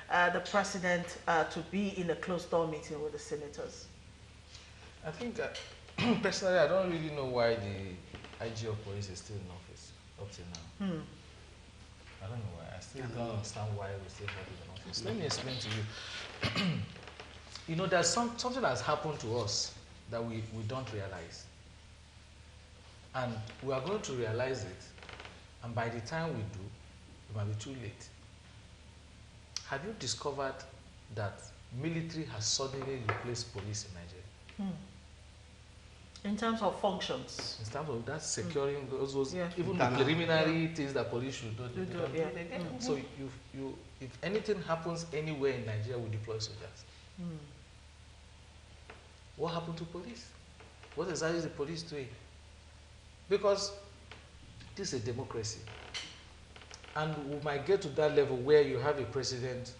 the president to be in a closed-door meeting with the senators? I think, personally, I don't really know why the IG of police is still in office up till now. I don't know why. I still don't understand why we still have it in office. Let me explain to you. You know, there's something that's happened to us that we don't realize. And we are going to realize it. And by the time we do, it might be too late. Have you discovered that military has suddenly replaced police in Nigeria? In terms of functions? In terms of that securing those even the preliminary things that police should do. So if anything happens anywhere in Nigeria, we deploy soldiers. What happened to police? What exactly is the police doing? Because this is a democracy. And we might get to that level where you have a president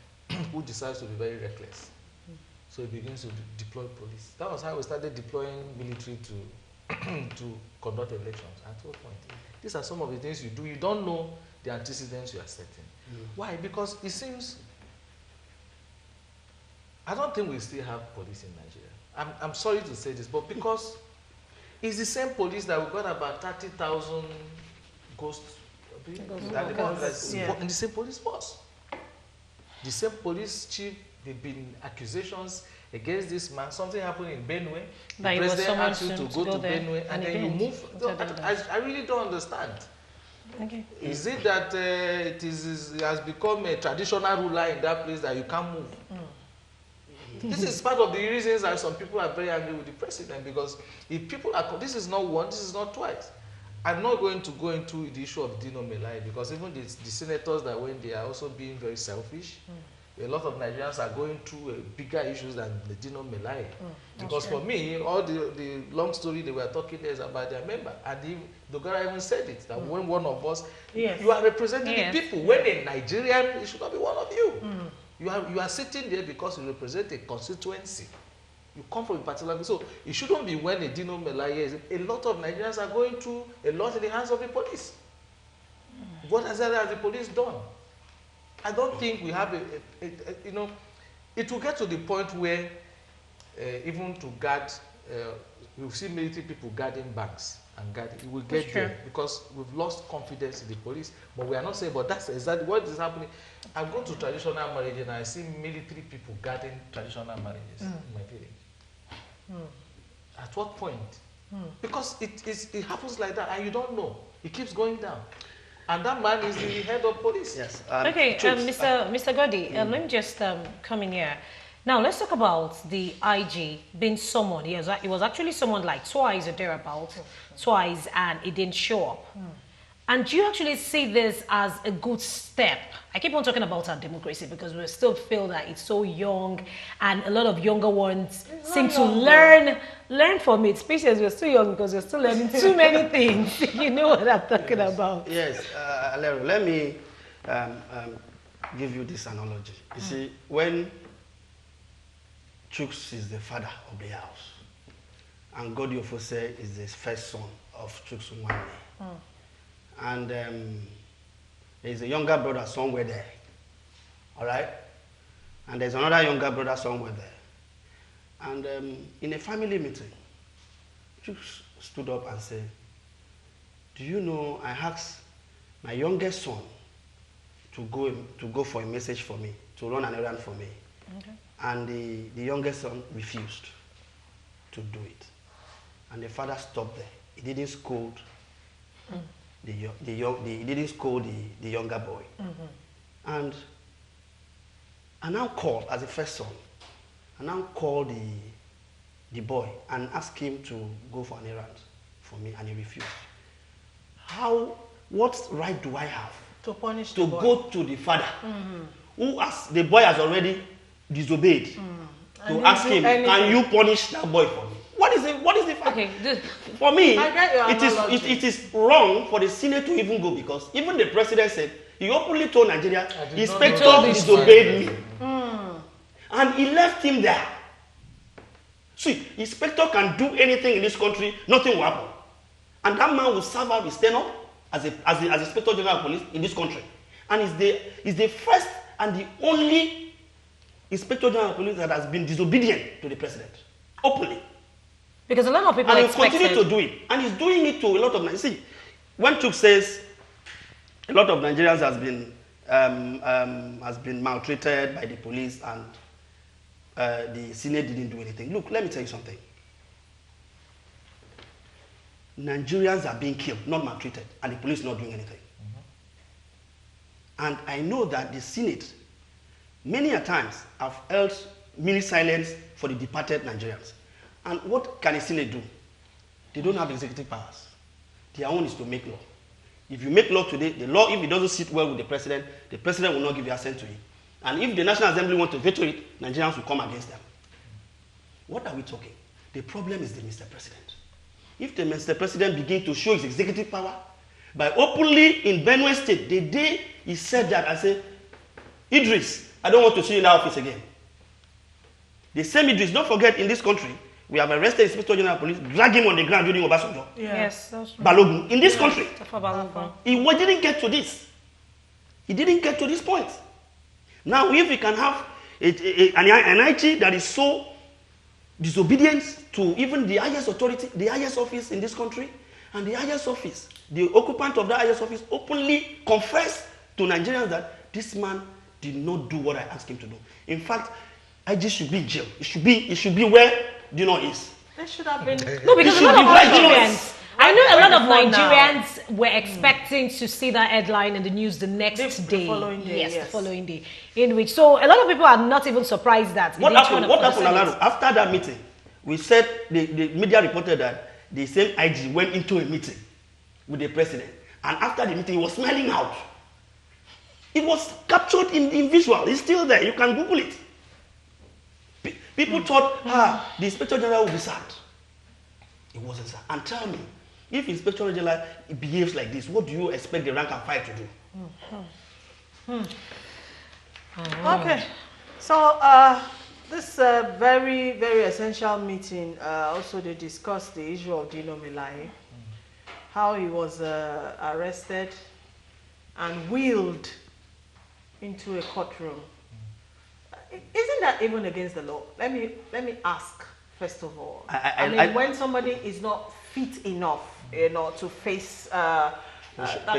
who decides to be very reckless. So he begins to deploy police. That was how we started deploying military to conduct elections. At what point? These are some of the things you do. You don't know the antecedents you are setting. Why? Because it seems, I don't think we still have police in Nigeria. I'm sorry to say this, but because it's the same police that we got about 30,000 ghosts in the same police force. The same police chief, there have been accusations against this man. Something happened in Benue. The president asked you to go to Benue and then you move. I really don't understand. Okay. Is it that it has become a traditional ruler in that place that you can't move? This is part of the reasons that some people are very angry with the president, because if people are, this is not one, this is not twice. I'm not going to go into the issue of Dino Melai, because even the senators that went there are also being very selfish. A lot of Nigerians are going through bigger issues than the Dino Melai. Because for me, all the long story they were talking there is about their member. And Dogara even said it, that when one of us, you are representing the people. When a Nigerian, it should not be one of you. You are sitting there because you represent a constituency. You come from a particular, so it shouldn't be when a Dino Melai is. A lot of Nigerians are going through a lot in the hands of the police. What has the police done? I don't think we have you know, it will get to the point where even to guard, we've seen military people guarding banks and guarding. It will get there because we've lost confidence in the police. But we are not saying, but that's exactly what is happening. I've gone to traditional marriage and I see military people guarding traditional marriages in my village. At what point? Because it happens like that and you don't know. It keeps going down. And that man is the head of police. Yes. Okay, Mr. Godi, let me just come in here. Now, let's talk about the IG being summoned. It was actually summoned like twice or thereabouts, twice, and it didn't show up. And do you actually see this as a good step? I keep on talking about our democracy because we still feel that it's so young, and a lot of younger ones seem to learn from it. Especially as we're still young, because we're still learning too many things. You know what I'm talking about. Yes, let me give you this analogy. You see, when Chuks is the father of the house, and Godi Ofose is the first son of Chuks Nwanne, and there's a younger brother somewhere there, all right? And there's another younger brother somewhere there. And in a family meeting, Chuks stood up and said, do you know, I asked my youngest son to go for a message for me, to run an errand for me. Okay. And the youngest son refused to do it. And the father stopped there. He didn't scold he didn't scold the younger boy. And I now called, as a first son, I now called the boy and asked him to go for an errand for me, and he refused. What right do I have to punish to go to the father who the boy has already disobeyed, to ask him, can you punish that boy for me? What is the fact? Okay, for me, it is wrong for the Senate to even go, because even the president said, he openly told Nigeria, inspector disobeyed me. And he left him there. See, inspector can do anything in this country, nothing will happen. And that man will serve out his tenure as inspector general of police in this country. And is the first and the only Inspector General of Police that has been disobedient to the president, openly. Because a lot of people And he expected. continue to do it. And he's doing it to a lot of Nigerians. See, when Chuk says a lot of Nigerians has been maltreated by the police and the Senate didn't do anything. Look, let me tell you something. Nigerians are being killed, not maltreated, and the police not doing anything. And I know that the Senate, many a times, have held mini silence for the departed Nigerians. And what can a Senate do? They don't have executive powers. Their own is to make law. If you make law today, the law, if it doesn't sit well with the president will not give you assent to it. And if the National Assembly want to veto it, Nigerians will come against them. What are we talking? The problem is the Mr. President. If the Mr. President begin to show his executive power, by openly in Benue State, the day he said that, I said, Idris, I don't want to see you in that office again. The same Idris, don't forget, in this country, we have arrested Inspector General of Police, drag him on the ground during Obasanjo. Yeah. Yes, that's true. Balogun. In this country, Balogun. he didn't get to this. He didn't get to this point. Now, if we can have an IG that is so disobedient to even the highest authority, the highest office in this country, and the highest office, the occupant of that highest office openly confessed to Nigerians that this man did not do what I asked him to do. In fact, IG should be in jail. It should be where Dino is. They should have been. No, because a lot of Nigerians, I know a lot of Before now. Nigerians were expecting to see that headline in the news the next day. following day, Yes, yes. the following day. In which, so a lot of people are not even surprised that. it What didn't happened, turn up for the Alaro? Senate. After that meeting, we said, the media reported that the same IG went into a meeting with the president. And after the meeting, he was smiling out. It was captured in visual. It's still there. You can Google it. People thought, the Inspector General will be sad. It wasn't sad. And tell me, if Inspector General behaves like this, what do you expect the rank and file to do? Okay. So this very, very essential meeting, also they discussed the issue of Dino Melaye, how he was arrested and wheeled into a courtroom. Isn't that even against the law? Let me ask first of all. When somebody is not fit enough, to face that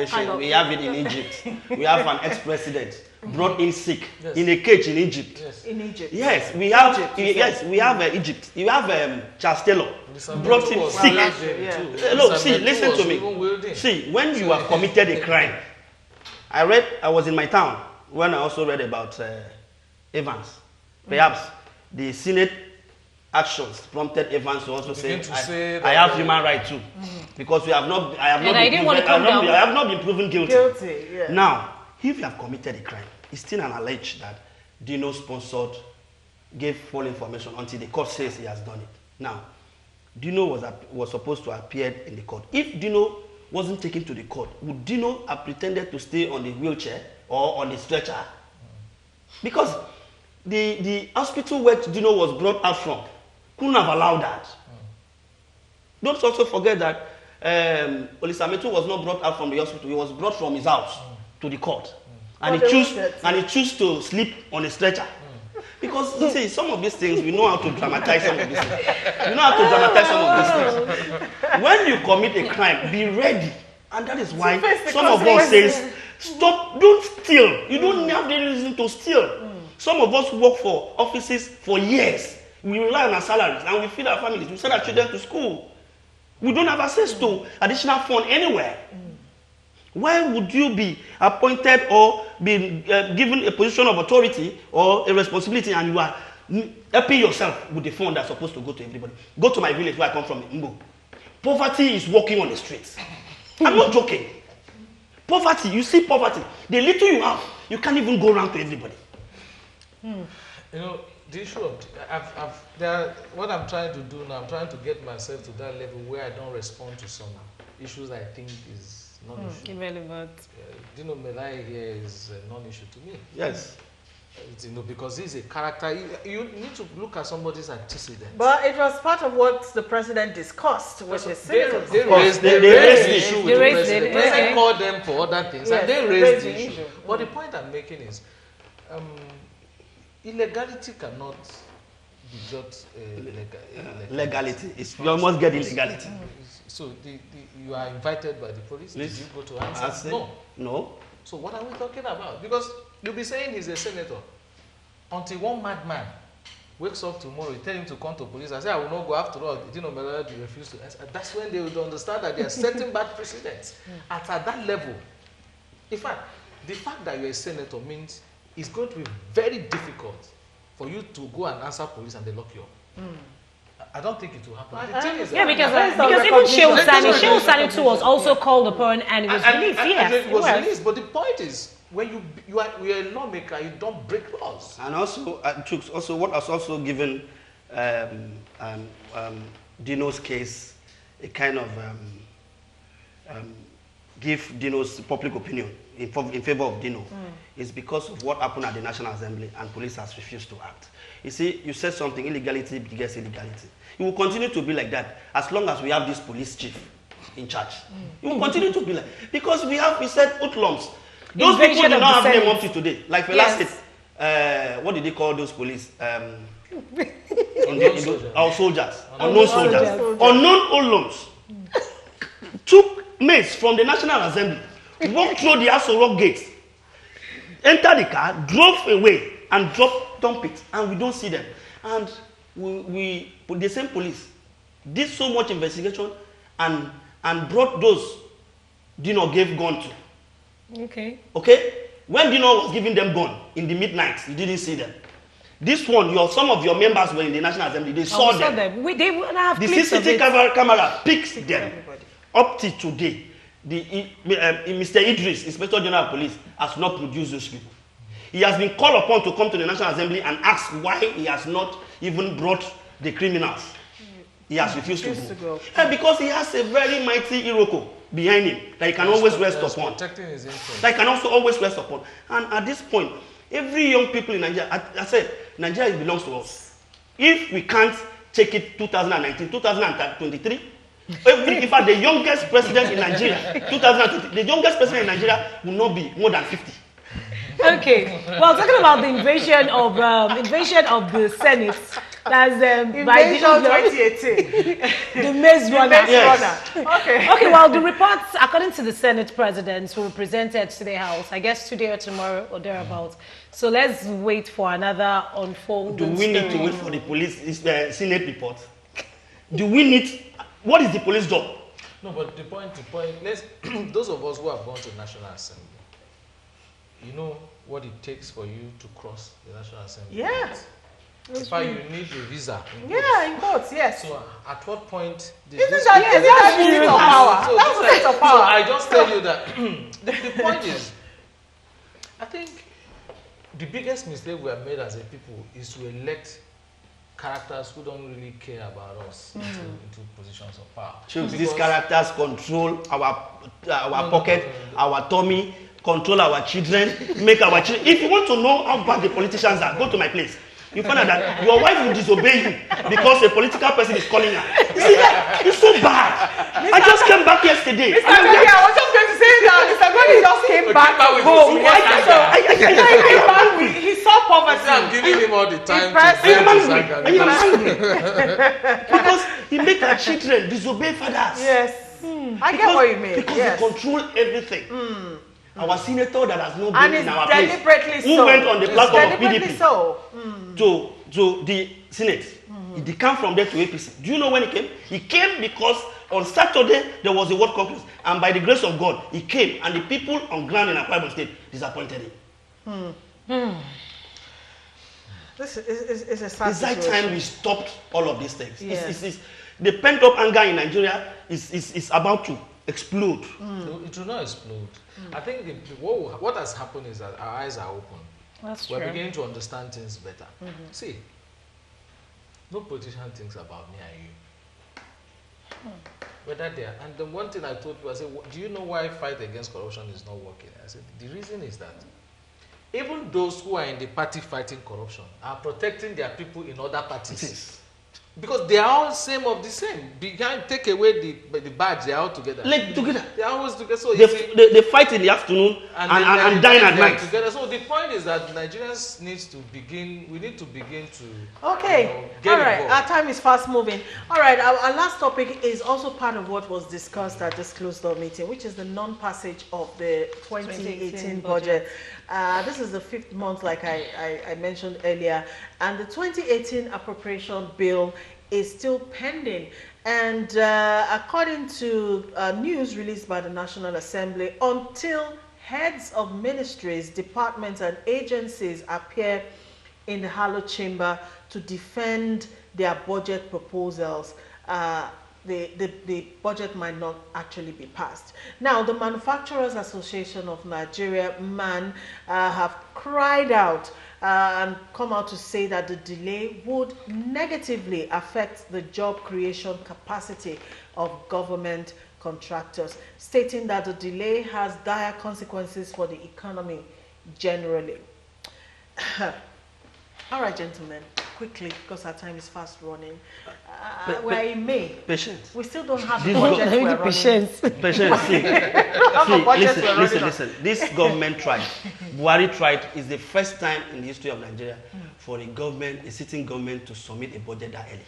kind of. We have it in Egypt. We have an ex-president brought in sick in a cage in Egypt. Yes. In Egypt. Yes, we have. Egypt, We have Egypt. You have Charles Taylor brought him sick. Look, see, listen to me. See, when you have committed a crime, I was in my town when I also read about Evans. Perhaps the Senate actions prompted Evans to also say, I have human right too. Because I have not been proven guilty. Yeah. Now, if you have committed a crime, it's still an allege that Dino sponsored, gave false information until the court says he has done it. Now, Dino was supposed to appear in the court. If Dino wasn't taken to the court, would Dino have pretended to stay on the wheelchair or on the stretcher? Because the hospital where Dino was brought out from couldn't have allowed that. Don't also forget that Olisametu was not brought out from the hospital. He was brought from his house to the court. And he chose to sleep on a stretcher. Because, you see, some of these things, we know how to dramatize some of these things. We know how to dramatize some of these things. When you commit a crime, be ready. And that is why some of us says, stop, don't steal. You don't have the reason to steal. Some of us work for offices for years. We rely on our salaries and we feed our families. We send our children to school. We don't have access to additional fund anywhere. Why would you be appointed or be given a position of authority or a responsibility and you are helping yourself with the fund that's supposed to go to everybody? Go to my village where I come from, Mbo. Poverty is walking on the streets. I'm not joking. Poverty, you see poverty. The little you have, you can't even go around to everybody. The issue of what I'm trying to do now, I'm trying to get myself to that level where I don't respond to some issues I think is non-issue. Irrelevant. Dino Melaye here is a non-issue to me. Yes. Because he's a character. You need to look at somebody's antecedents. But it was part of what the president discussed, which is They citizens. raised the issue with the raised president. it, The president okay. called them for other things, Yes, and they raised the issue. But the point I'm making is, illegality cannot be just legality. You almost get illegality. So you are invited by the police. Please. Did you go to answer? No. No. So what are we talking about? Because you'll be saying he's a senator until one madman wakes up tomorrow, you tell him to come to police and say, I will not go after all. You know, Melody refuse to answer. That's when they would understand that they are setting bad precedents at that level. In fact, the fact that you're a senator means it's going to be very difficult for you to go and answer police and they lock you up. I don't think it will happen. The thing is yeah, because even Shehu Sani too was also called upon and it was released. Yes, it was released. But the point is, when you're a lawmaker, you don't break laws. And also, also what has also given Dino's case a kind of give Dino's public opinion in favor of Dino is because of what happened at the National Assembly and police has refused to act. You see, you said something, illegality begets illegality. It will continue to be like that as long as we have this police chief in charge. It will continue to be like, because we said hoodlums. Those people do not have name up to today. Like Fela said, what did they call those police? Our soldiers. Unknown soldiers. Unknown hoodlums took mates from the National Assembly, walked through the Aso Rock gates, entered the car, drove away, and dumped it, and we don't see them. And the same police did so much investigation and brought those Dino gave gun to. Okay? When Dino was giving them gun in the midnight, you didn't see them. This one, some of your members were in the National Assembly. They saw them. The CCTV camera picked them. Up to today, Mr. Idris, Inspector General of Police, has not produced those people. He has been called upon to come to the National Assembly and ask why he has not even brought the criminals. He has refused to go. And because he has a very mighty Iroko behind him that he can always rest upon. Protecting his interest. That he can also always rest upon. And at this point, every young people in Nigeria, I said, Nigeria belongs to us. If we can't take it 2019, 2023, in fact, the youngest president in Nigeria, 2020, the youngest president in Nigeria will not be more than 50. Okay. Well, talking about the invasion of the Senate, that's by invasion 2018. the Maze Runner. Yes. Okay. Okay. Well, the reports, according to the Senate presidents, will be presented to the House. I guess today or tomorrow or thereabouts. So let's wait for another unfolding. Do we need to wait for the police Senate report? Do we need? What is the police job? No, but the point, let's those of us who have gone to National Assembly, you know what it takes for you to cross the National Assembly. Yeah. In fact, you need a visa. Yeah, in courts, yes. So at what point did Isn't this that unit of power? So, That's unit of power. So I just tell you that the point is, I think the biggest mistake we have made as a people is to elect characters who don't really care about us into positions of power. These characters control our pocket, our tummy, control our children, make our children. If you want to know how bad the politicians are, go to my place. You find out that your wife will disobey you because a political person is calling her. See, it's so bad. I just came back yesterday. Mr. Godi, I was just going to say that Mr. Godi just came back home. He saw poverty. I'm giving him all the time because he make our children disobey fathers. Yes. I get what you mean. Because yes. they control everything. Our senator that has not and been in our place, deliberately who went on the platform of PDP so. to the Senate. He came from there to APC. Do you know when he came? He came because on Saturday there was a World Congress, and by the grace of God, he came, and the people on ground in Akwa Ibom State disappointed him. This is a sad It's that situation. time we stopped all of these things. Yes. The pent-up anger in Nigeria is about to explode. So it will not explode. I think what has happened is that our eyes are open. That's We're true. beginning to understand things better. See, no politician thinks about me and you. Whether they are, and the one thing I told people, I said, do you know why fight against corruption is not working? I said, the reason is that even those who are in the party fighting corruption are protecting their people in other parties. Because they are all same of the same. You can't take away the badge, they are all together. Like together. They are always together. So They fight in the afternoon and dine at night. Together. So the point is that Nigerians need to begin to Okay. Get All right. involved. Our time is fast moving. All right. Our last topic is also part of what was discussed at this closed door meeting, which is the non-passage of the 2018 budget. This is the 5th month, like I mentioned earlier, and the 2018 appropriation bill is still pending. And according to news released by the National Assembly, until heads of ministries, departments, and agencies appear in the Hallowed Chamber to defend their budget proposals, the budget might not actually be passed. Now, the Manufacturers Association of Nigeria, MAN, have cried out and come out to say that the delay would negatively affect the job creation capacity of government contractors, stating that the delay has dire consequences for the economy generally. All right, gentlemen, quickly, because our time is fast running. We're in May. Patience. We still don't have the This budget we're running. Patience. Patience. Listen. This government tried. Buhari tried. It's the first time in the history of Nigeria for a sitting government, to submit a budget that early.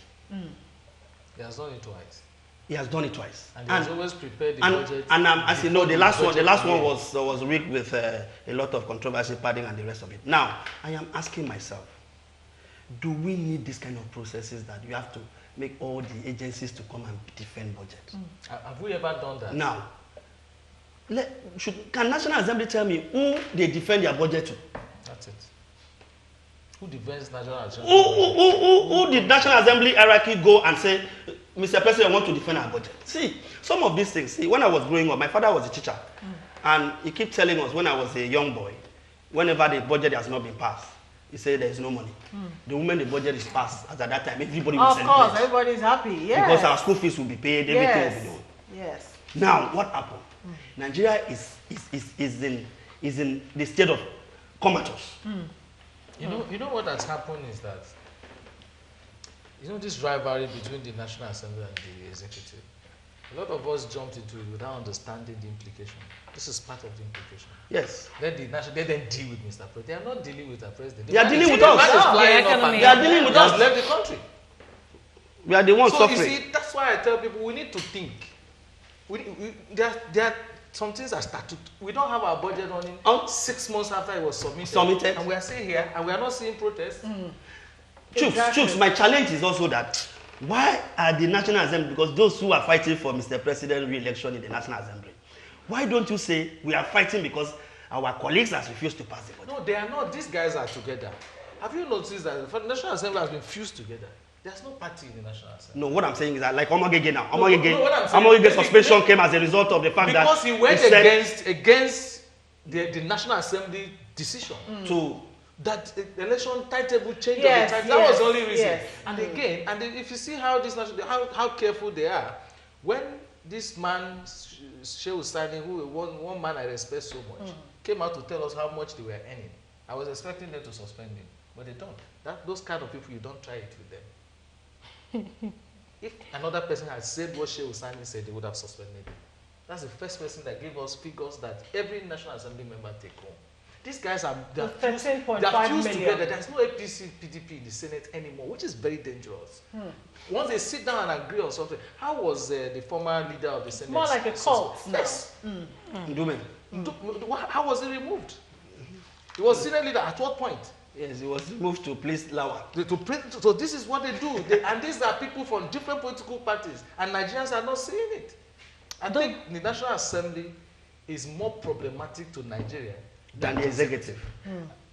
He has done it twice. He has done it twice. And he has always prepared the budget. And as you know, the last one was rigged with a lot of controversy, padding, and the rest of it. Now, I am asking myself, do we need this kind of processes that you have to make all the agencies to come and defend budget? Have we ever done that? Now, can National Assembly tell me who they defend their budget to? That's it. Who defends National Assembly? Who did National Assembly hierarchy go and say, Mr. President, I want to defend our budget? See, some of these things, when I was growing up, my father was a teacher. And he kept telling us when I was a young boy, whenever the budget has not been passed, he said there is no money. The moment the budget is passed, as at that time, everybody will celebrate. Of course, everybody's happy, yes. Because our school fees will be paid, everything will be done. Yes. Now, what happened? Nigeria is in the state of comatose. You know what has happened is that, this rivalry between the National Assembly and the executive. A lot of us jumped into it without understanding the implication. This is part of the implication. Yes. Let them deal with Mr. President. They are not dealing with our president. They are dealing with us. They are dealing with us. He has left the country. We are the ones suffering. So you see, that's why I tell people we need to think. There are some things are started. We don't have our budget running 6 months after it was submitted. And we are sitting here and we are not seeing protests. Chooks, my challenge is also that why are the National Assembly, because those who are fighting for Mr. President re-election in the National Assembly, why don't you say we are fighting because our colleagues have refused to pass the budget? No, they are not. These guys are together. Have you noticed that the National Assembly has been fused together? There's no party in the National Assembly. No, what I'm saying is that, like Omagege now, Omagege suspension came as a result of the fact because that he went against the National Assembly decision to that the election timetable change of the time. That was the only reason. Yes. And again, if you see how how careful they are, when this man Shehu Sani, who one man I respect so much, came out to tell us how much they were earning, I was expecting them to suspend him, but they don't. Those kind of people, you don't try it with them. If another person had said what Shehu Sani said, they would have suspended him. That's the first person that gave us figures that every National Assembly member take home. These guys are fused together. There's no APC, PDP in the Senate anymore, which is very dangerous. Once they sit down and agree on something, how was the former leader of the Senate? More like a cult. Yes. Ndume. How was he removed? He was Senate leader at what point? Yes, he was moved to please Lawa. So this is what they do. And these are people from different political parties. And Nigerians are not seeing it. I think the National Assembly is more problematic to Nigeria than the executive.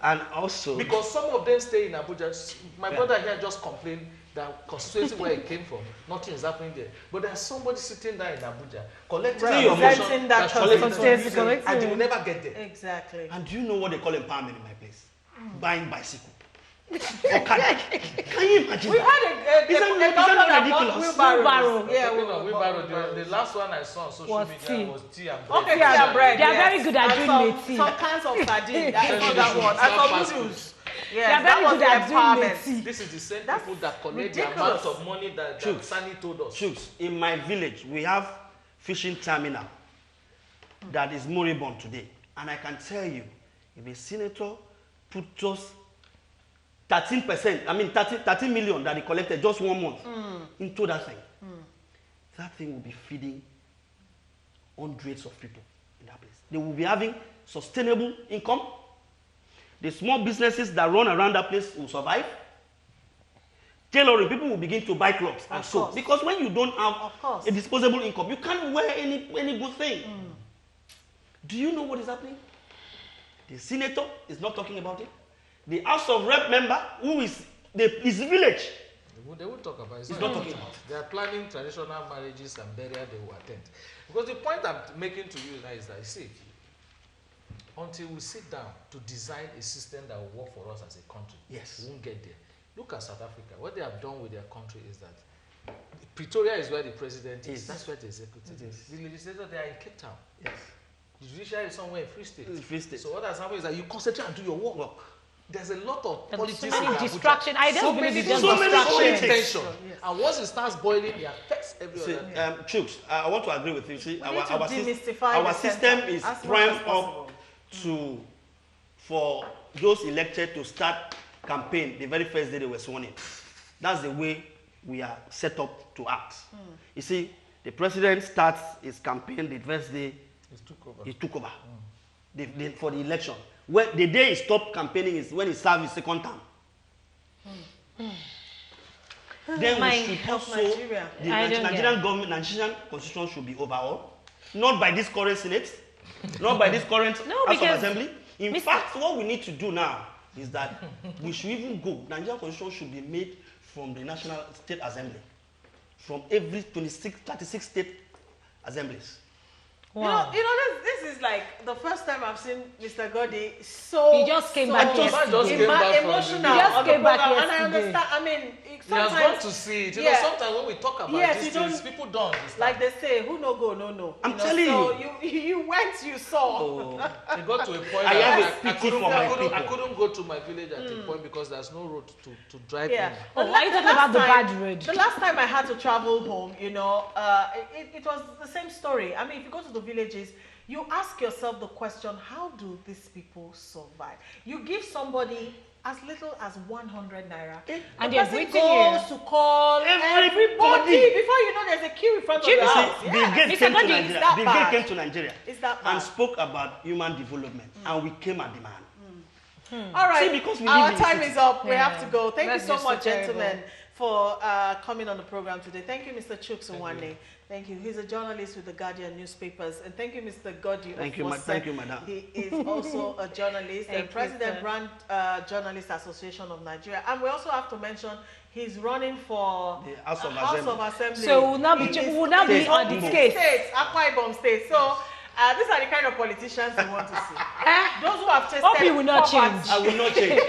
And also, because some of them stay in Abuja. My brother here just complained that constituency where he came from, nothing is happening there. But there's somebody sitting there in Abuja collecting representing that constituency, and they will never get there. Exactly. And do you know what they call empowerment in my place? Buying bicycle. Can you imagine? We had a government that bought wheelbarrow. Wheelbarrow. The last one I saw on social media was tea and bread. Okay, tea and bread. They are very good at doing the tea. Some cans of sardine. I saw that one. I saw noodles. Yes, They are that very was good the at doing empowerment. it. This is the same That's people that collect the ridiculous. amount of money that Chooks. Sani told us. Chooks, in my village, we have fishing terminal that is moribund today. And I can tell you, if a senator put just 13%, I mean 13 million that he collected just 1 month into that thing, that thing will be feeding hundreds of people in that place. They will be having sustainable income. The small businesses that run around that place will survive. Tailoring, people will begin to buy clothes and so. course. Because when you don't Of have course. a disposable income, you can't wear any good thing. Do you know what is happening? The senator is not talking about it. The House of Rep member, who is his village, They won't talk about it. He's not talking about it. They are planning traditional marriages and burial they will attend. Because the point I'm making to you now is that, see, until we sit down to design a system that will work for us as a country, Yes. we won't get there. Look at South Africa. What they have done with their country is that Pretoria is where the president is. Yes. That's where the executive Yes. is. The legislature, they are in Cape Town. yes, The judiciary is somewhere in Free State. it's Free State. So what has happened is that you concentrate and do your work. There's a lot of There's politics so in many Abuja. distraction. I don't believe it's just so many distraction. politics. tension. Yes. And once it starts boiling, it affects every See, other thing. Chooks, I want to agree with you. See, We need to demystify our the system center is as much primed as possible. up for those elected to start campaign the very first day they were sworn in. That's the way we are set up to act. You see, the president starts his campaign the first day It took over. he took over for the election. When the day he stopped campaigning is when he served his second term. Then My we should help also Nigeria. the I don't Nigerian get. government, Nigerian constitution should be overhauled, not by this current Senate, not by this current No, House of because Assembly. In Mr. fact, what we need to do now is that we should even go. Nigerian constitution should be made from the National State Assembly, from every 36 state assemblies. Wow. You know, this is like the first time I've seen Mr. Godi so. He just came back yesterday. Just came back from the- emotional. He just on the came back program, and I yesterday. understand. I mean, He has sometimes, gone to see it. You Yeah. know, sometimes when we talk about Yes, these you things, don't- people don't understand. like they say, who no go, no no. I'm You know, telling so you went, you saw. Oh, It got to a point I that have a pity for my people. I couldn't go to my village at a point because there's no road to drive Yeah. in. Oh, The why are you la- talking about the last time- bad road? The last time I had to travel home, you know, it was the same story. I mean, if you go to the villages, you ask yourself the question, how do these people survive? You give somebody as little as 100 naira. And the they're person greeting goes you. to call Everybody. before you know there's a queue in front of Jimmy, your see, house. Bill Yeah. Gates Mr. came to Godi, Nigeria. it's that Bill bad. Gates came to Nigeria It's that bad. and spoke about human development, and we came at the man. All right, See, because we our live in the time city. is up. We Yeah. have to go. Thank That's you so just so much, gentlemen, terrible. for coming on the program today. Thank you, Mr. Chooks Nwanne. Thank you. He's a journalist with the Guardian newspapers. And thank you, Mr. Godi. Thank you, madam. He is also a journalist and Thank you, President sir. Brand Journalist Association of Nigeria. And we also have to mention he's running for The House of House Assembly. of Assembly. So we'll now be in ch- his- we'll now in be his on home the state, case. Akwa Ibom State. So these are the kind of politicians we want to see. Those who have tasted Hope you will not poverty. change. I will not change.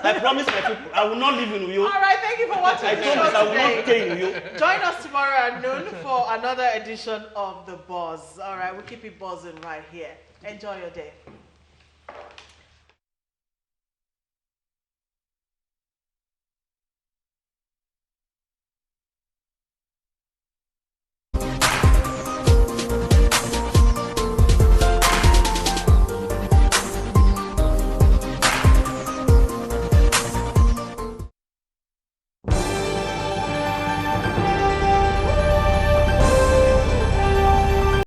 I promise my people, I will not live in Uyo. All right, thank you for watching I the promise show I will not today. stay in Uyo. Join us tomorrow at noon for another edition of The Buzz. All right, we'll keep it buzzing right here. Enjoy your day.